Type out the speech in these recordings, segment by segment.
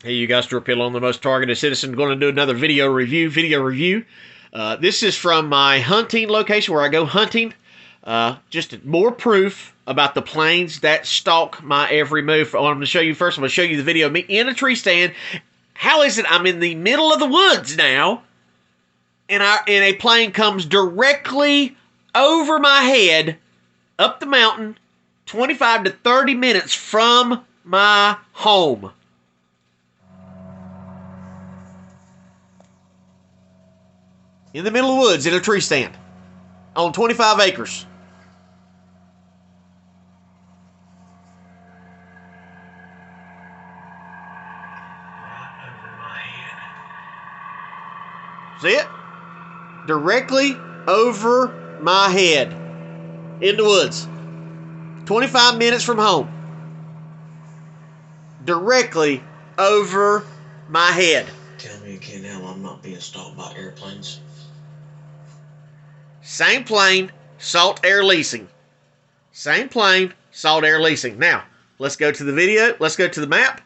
Hey, you guys, Drew Pill on the Most Targeted Citizen. Going to do another video review. This is from my hunting location where I go hunting. Just more proof about the planes that stalk my every move. I'm going to show you first. I'm going to show you the video of me in a tree stand. How is it I'm in the middle of the woods now, and a plane comes directly over my head up the mountain, 25 to 30 minutes from my home. In the middle of the woods, in a tree stand, on 25 acres. See it? Directly over my head. In the woods. 25 minutes from home. Directly over my head. Tell me again how I'm not being stalked by airplanes. Same plane, Salt Air Leasing. Same plane, Salt Air Leasing. Now, let's go to the video. Let's go to the map.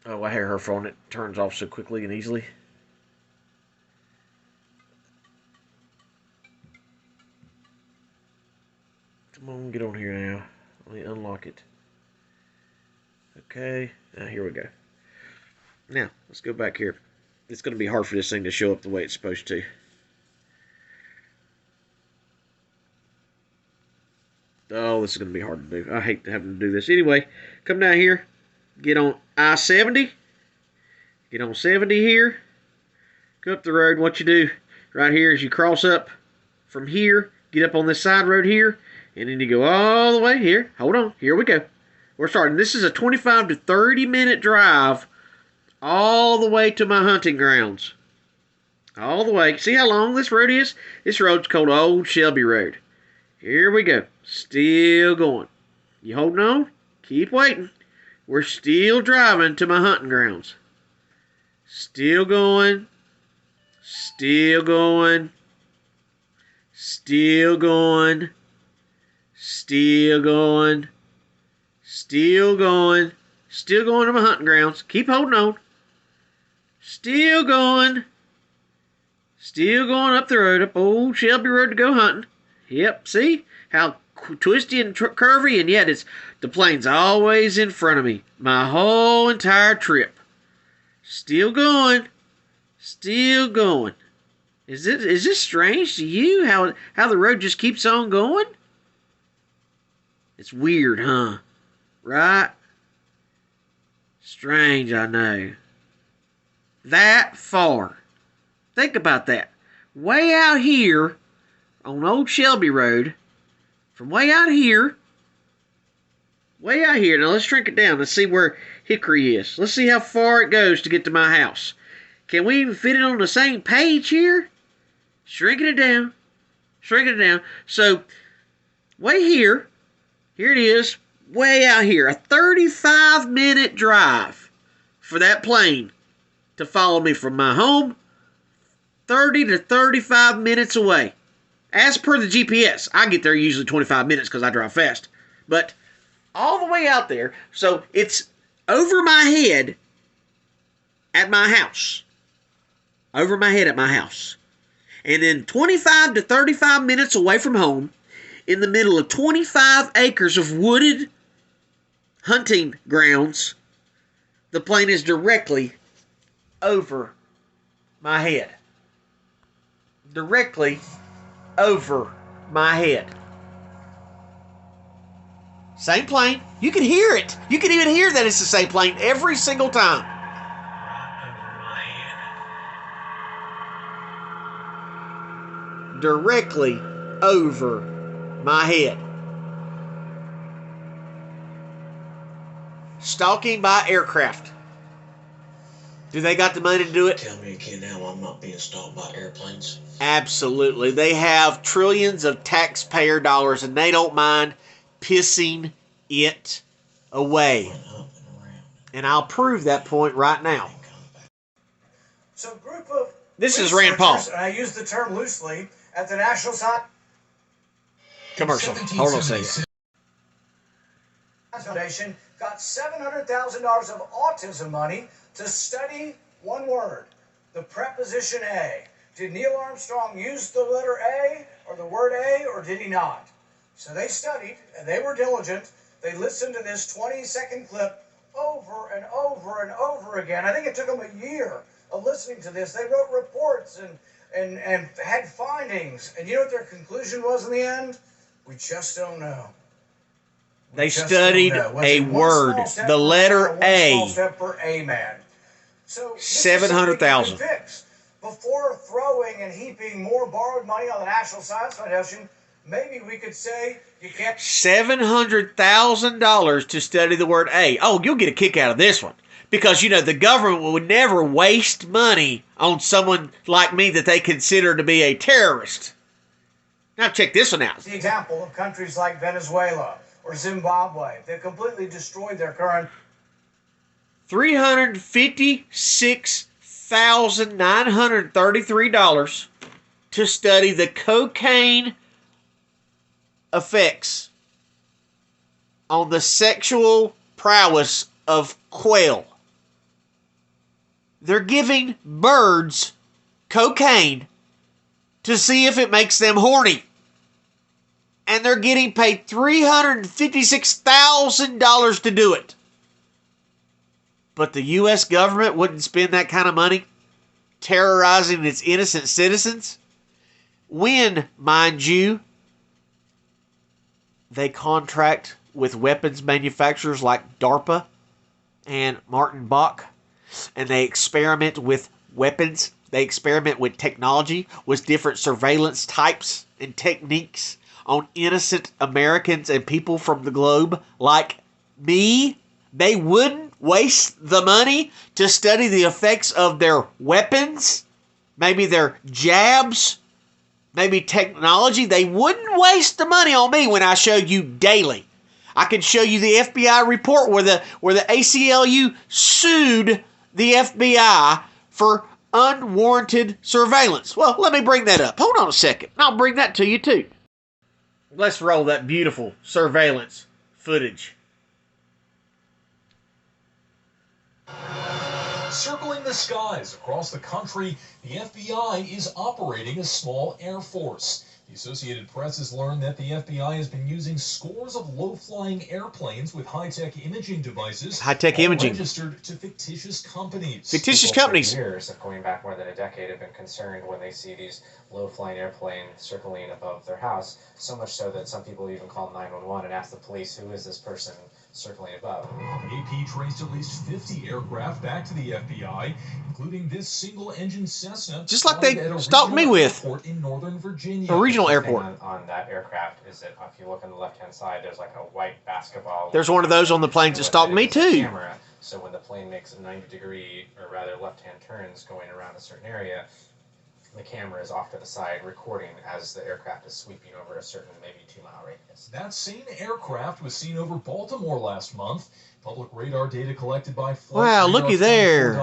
Oh, I hear her phone. It turns off so quickly and easily. Come on, get on here now. Let me unlock it. Okay, now here we go. Now, let's go back here. It's going to be hard for this thing to show up the way it's supposed to. Oh, this is going to be hard to do. I hate having to do this. Anyway, come down here. Get on I-70. Get on 70 here. Go up the road. What you do right here is you cross up from here. Get up on this side road here. And then you go all the way here. Hold on. Here we go. We're starting. This is a 25 to 30 minute drive all the way to my hunting grounds. All the way. See how long this road is? This road's called Old Shelby Road. Here we go. Still going. You holding on? Keep waiting. We're still driving to my hunting grounds. Still going. Still going. Still going. Still going. Still going. Still going to my hunting grounds. Keep holding on. Still going. Still going up the road, up Old Shelby Road to go hunting. Yep, see how twisty and curvy, and yet the plane's always in front of me my whole entire trip. Still going. Still going. Is this strange to you how the road just keeps on going? It's weird, huh? Right? Strange, I know. That far. Think about that. Way out here on Old Shelby Road, from way out here. Now let's shrink it down. Let's see where Hickory is. Let's see how far it goes to get to my house. Can we even fit it on the same page here? Shrinking it down. Shrinking it down. So, way here. Here it is. Way out here. A 35-minute drive for that plane to follow me from my home. 30 to 35 minutes away. As per the GPS. I get there usually 25 minutes because I drive fast. But all the way out there. So it's over my head at my house. Over my head at my house. And then 25 to 35 minutes away from home, in the middle of 25 acres of wooded hunting grounds, the plane is directly over my head. Directly over my head. Same plane. You can hear it. You can even hear that it's the same plane every single time. Directly over my head. Stalking by aircraft. Do they got the money to do it? Tell me again how I'm not being stalked by airplanes. Absolutely. They have trillions of taxpayer dollars and they don't mind pissing it away. And I'll prove that point right now. So, group of this is Rand Paul. And I use the term loosely at the National Science Commercial. Hold on a second. Foundation got $700,000 of autism money to study one word, the preposition a. Did Neil Armstrong use the letter A or the word A, or did he not? So they studied, and they were diligent. They listened to this 20-second clip over and over and over again. I think it took them a year of listening to this. They wrote reports and had findings. And you know what their conclusion was in the end? We just don't know. They studied a word, the letter A. One small step for a man. So 700,000. Before throwing and heaping more borrowed money on the National Science Foundation, maybe we could say you can't. $700,000 to study the word A. Oh, you'll get a kick out of this one. Because, you know, the government would never waste money on someone like me that they consider to be a terrorist. Now check this one out. The example of countries like Venezuela or Zimbabwe. They've completely destroyed their current. $356,933 to study the cocaine effects on the sexual prowess of quail. They're giving birds cocaine to see if it makes them horny. And they're getting paid $356,000 to do it. But the U.S. government wouldn't spend that kind of money terrorizing its innocent citizens when, mind you, they contract with weapons manufacturers like DARPA and Martin Bach, and they experiment with weapons. They experiment with technology, with different surveillance types and techniques on innocent Americans and people from the globe like me. They wouldn't waste the money to study the effects of their weapons, maybe their jabs, maybe technology. They wouldn't waste the money on me when I show you daily. I can show you the FBI report where the ACLU sued the FBI for unwarranted surveillance. Well, let me bring that up. Hold on a second. I'll bring that to you too. Let's roll that beautiful surveillance footage. Circling the skies across the country, the FBI is operating a small air force. The Associated Press has learned that the FBI has been using scores of low-flying airplanes with high-tech imaging devices registered to fictitious companies. Fictitious companies. Years, going back more than a decade, have been concerned when they see these low-flying airplanes circling above their house, so much so that some people even call 911 and ask the police, who is this person circling above? AP traced at least 50 aircraft back to the FBI, including this single-engine Cessna. Just like they stalked me with. In Northern Virginia. A regional airport. On that aircraft is that if you look on the left-hand side, there's like a white basketball. There's one of those on the planes that stalked me too. Camera, so when the plane makes a 90-degree, or rather left-hand turns going around a certain area, the camera is off to the side recording as the aircraft is sweeping over a certain maybe 2-mile radius. That same aircraft was seen over Baltimore last month. Public radar data collected by Wow, looky there.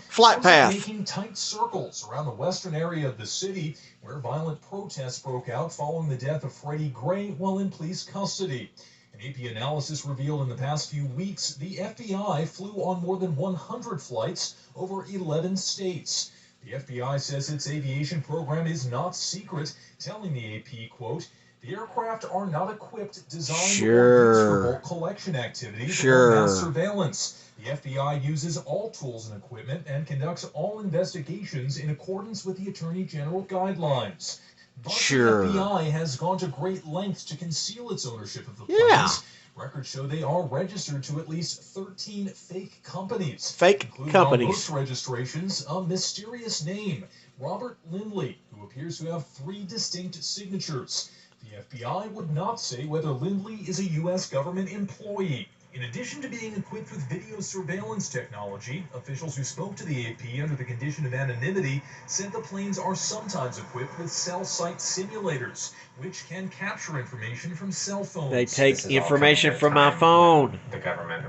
Flight path. Making tight circles around the western area of the city where violent protests broke out following the death of Freddie Gray while in police custody. An AP analysis revealed in the past few weeks the FBI flew on more than 100 flights over 11 states. The FBI says its aviation program is not secret, telling the AP, quote, the aircraft are not equipped, designed, or used for bulk collection activities or mass surveillance. The FBI uses all tools and equipment and conducts all investigations in accordance with the Attorney General guidelines. But the FBI has gone to great lengths to conceal its ownership of the planes. Records show they are registered to at least 13 fake companies. Fake companies. On most registrations, a mysterious name, Robert Lindley, who appears to have 3 distinct signatures. The FBI would not say whether Lindley is a U.S. government employee. In addition to being equipped with video surveillance technology, officials who spoke to the AP under the condition of anonymity said the planes are sometimes equipped with cell site simulators, which can capture information from cell phones. They take information from my phone. The government,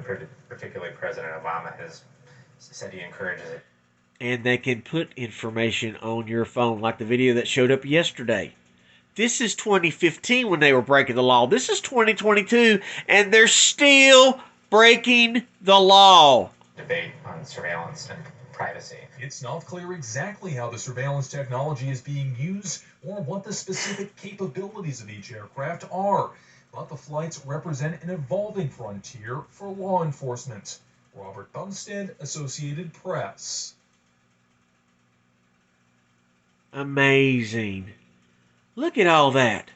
particularly President Obama, has said he encourages it. And they can put information on your phone, like the video that showed up yesterday. This is 2015 when they were breaking the law. This is 2022, and they're still breaking the law. Debate on surveillance and privacy. It's not clear exactly how the surveillance technology is being used or what the specific capabilities of each aircraft are, but the flights represent an evolving frontier for law enforcement. Robert Bumstead, Associated Press. Amazing. Look at all that.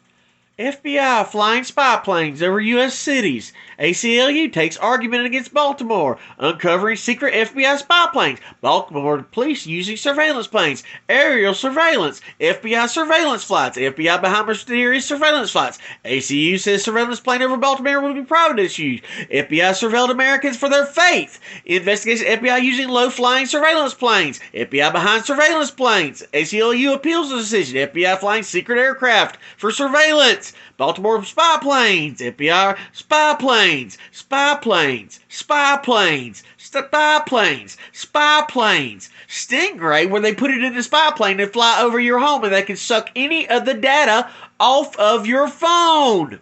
FBI flying spy planes over U.S. cities. ACLU takes argument against Baltimore. Uncovering secret FBI spy planes. Baltimore police using surveillance planes. Aerial surveillance. FBI surveillance flights. FBI behind mysterious surveillance flights. ACU says surveillance plane over Baltimore will be private issues. FBI surveilled Americans for their faith. Investigation FBI using low-flying surveillance planes. FBI behind surveillance planes. ACLU appeals the decision. FBI flying secret aircraft for surveillance. Baltimore spy planes, FBI spy planes, spy planes, spy planes, spy planes, spy planes. Stingray, where they put it in the spy plane and fly over your home and they can suck any of the data off of your phone.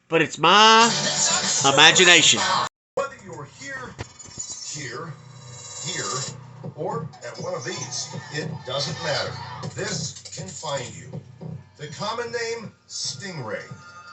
But it's my imagination. Whether you're here, or at one of these, it doesn't matter. This can find you. The common name, Stingray.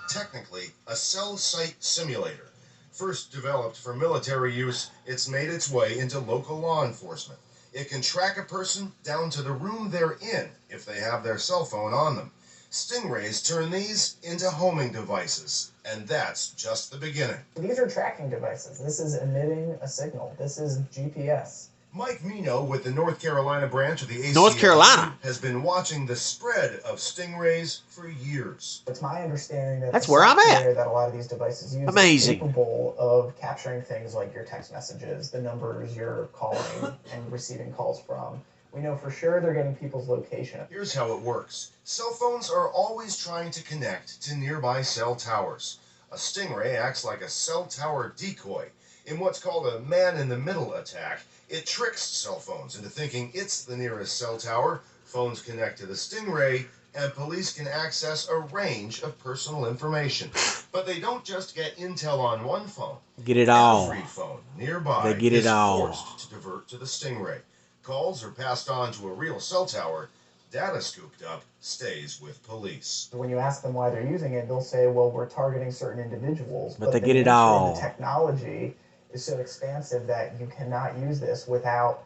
Technically, a cell site simulator. First developed for military use, it's made its way into local law enforcement. It can track a person down to the room they're in if they have their cell phone on them. Stingrays turn these into homing devices, and that's just the beginning. These are tracking devices. This is emitting a signal. This is GPS. Mike Mino with the North Carolina branch of the ACLU North Carolina has been watching the spread of stingrays for years. It's my understanding that That's the where I'm at. software that a lot of these devices use Amazing. is capable of capturing things like your text messages, the numbers you're calling and receiving calls from. We know for sure they're getting people's location. Here's how it works. Cell phones are always trying to connect to nearby cell towers. A stingray acts like a cell tower decoy. In what's called a man-in-the-middle attack, it tricks cell phones into thinking it's the nearest cell tower. Phones connect to the stingray, and police can access a range of personal information. But they don't just get intel on one phone. Get it all. Every phone nearby They get it is all. forced to divert to the stingray. Calls are passed on to a real cell tower. Data scooped up stays with police. When you ask them why they're using it, they'll say, well, we're targeting certain individuals. But they the get it nature of all. The technology is so expansive that you cannot use this without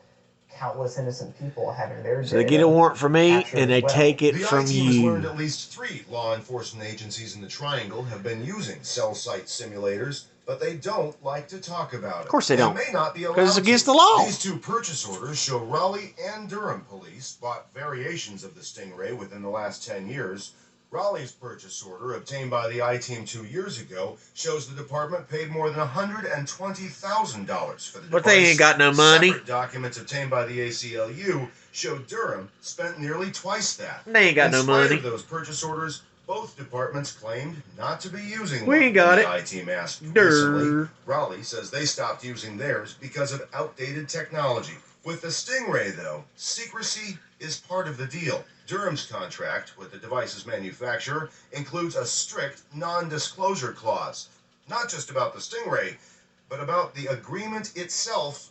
countless innocent people having their So they get a warrant from me captured and they as well. take it The from I-team has learned you. at least 3 law enforcement agencies in the Triangle have been using cell site simulators, but they don't like to talk about it. Of course they don't. may not be allowed Because it's against to. the law. These 2 purchase orders show Raleigh and Durham police bought variations of the Stingray within the last 10 years. Raleigh's purchase order, obtained by the I-team 2 years ago, shows the department paid more than $120,000 for the device. But they ain't got no money. Separate documents obtained by the ACLU show Durham spent nearly twice that. They ain't got no In spite money. of those purchase orders, both departments claimed not to be using We one. ain't got The it. I-team asked Durr. recently. Raleigh says they stopped using theirs because of outdated technology. With the Stingray, though, secrecy is part of the deal. Durham's contract with the device's manufacturer includes a strict non-disclosure clause, not just about the Stingray, but about the agreement itself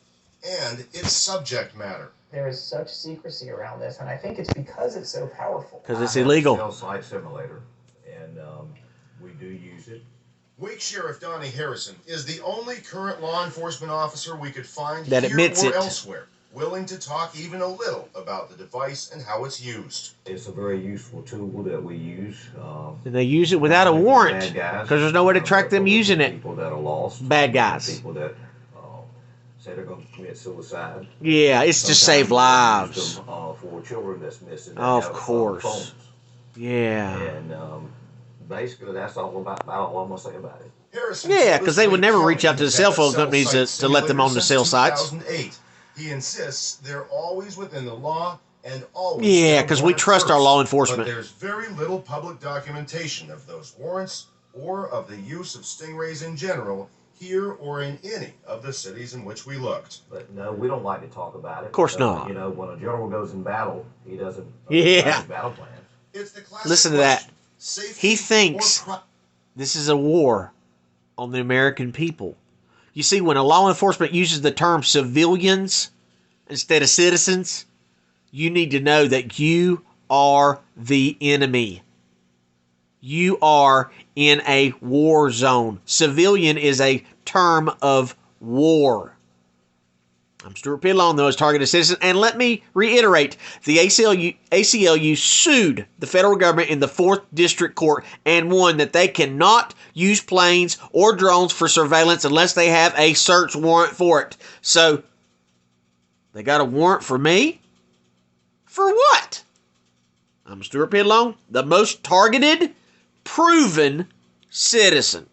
and its subject matter. There is such secrecy around this, and I think it's because it's so powerful. Because it's I have a illegal. cell site simulator, and we do use it. Wake Sheriff Donnie Harrison is the only current law enforcement officer we could find That here admits or it. elsewhere willing to talk even a little about the device and how it's used. It's a very useful tool that we use. And they use it without a warrant. Bad guys, Because there's no way to track them for using it. People that are lost. Bad guys. People that say they're going to commit suicide. Yeah, it's to save Sometimes we lives. use them, for children that's missing. that Of have, course. phones. Yeah. And basically, that's all I'm going to say about it. Harrison Yeah, told 'cause they would Slate never reach County out to the he's cell had phone a companies cell to let them site on the simulator cell sites. since 2008. He insists they're always within the law and always Yeah, get a 'cause we warrant trust our first. law enforcement. But there's very little public documentation of those warrants or of the use of stingrays in general here or in any of the cities in which we looked. But no, we don't like to talk about it. Of course not. You know, when a general goes in battle, he doesn't Yeah. write his battle plans. It's the classic Listen to that. question. Safety He thinks or this is a war on the American people. You see, when a law enforcement uses the term civilians instead of citizens, you need to know that you are the enemy. You are in a war zone. Civilian is a term of war. I'm Stuart Pidlon, those targeted citizens. And let me reiterate, the ACLU sued the federal government in the 4th District Court and won that they cannot use planes or drones for surveillance unless they have a search warrant for it. So, they got a warrant for me? For what? I'm Stuart Pidlon, the most targeted, proven citizen.